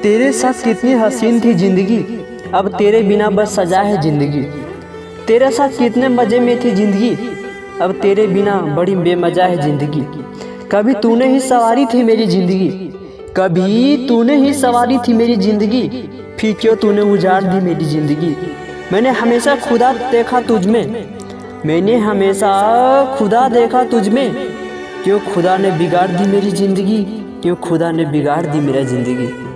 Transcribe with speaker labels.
Speaker 1: तेरे साथ कितनी हसीन थी ज़िंदगी, अब तेरे बिना बस सजा है ज़िंदगी। तेरे साथ कितने मज़े में थी ज़िंदगी, अब तेरे बिना बड़ी बेमज़ा है ज़िंदगी। कभी तूने ही सवारी थी मेरी ज़िंदगी, कभी तूने ही सवारी थी मेरी ज़िंदगी, फिर क्यों तूने उजाड़ दी मेरी ज़िंदगी। मैंने हमेशा खुदा देखा तुझ में, मैंने हमेशा खुदा देखा तुझ में, क्यों खुदा ने बिगाड़ दी मेरी ज़िंदगी, क्यों खुदा ने बिगाड़ दी मेरा ज़िंदगी।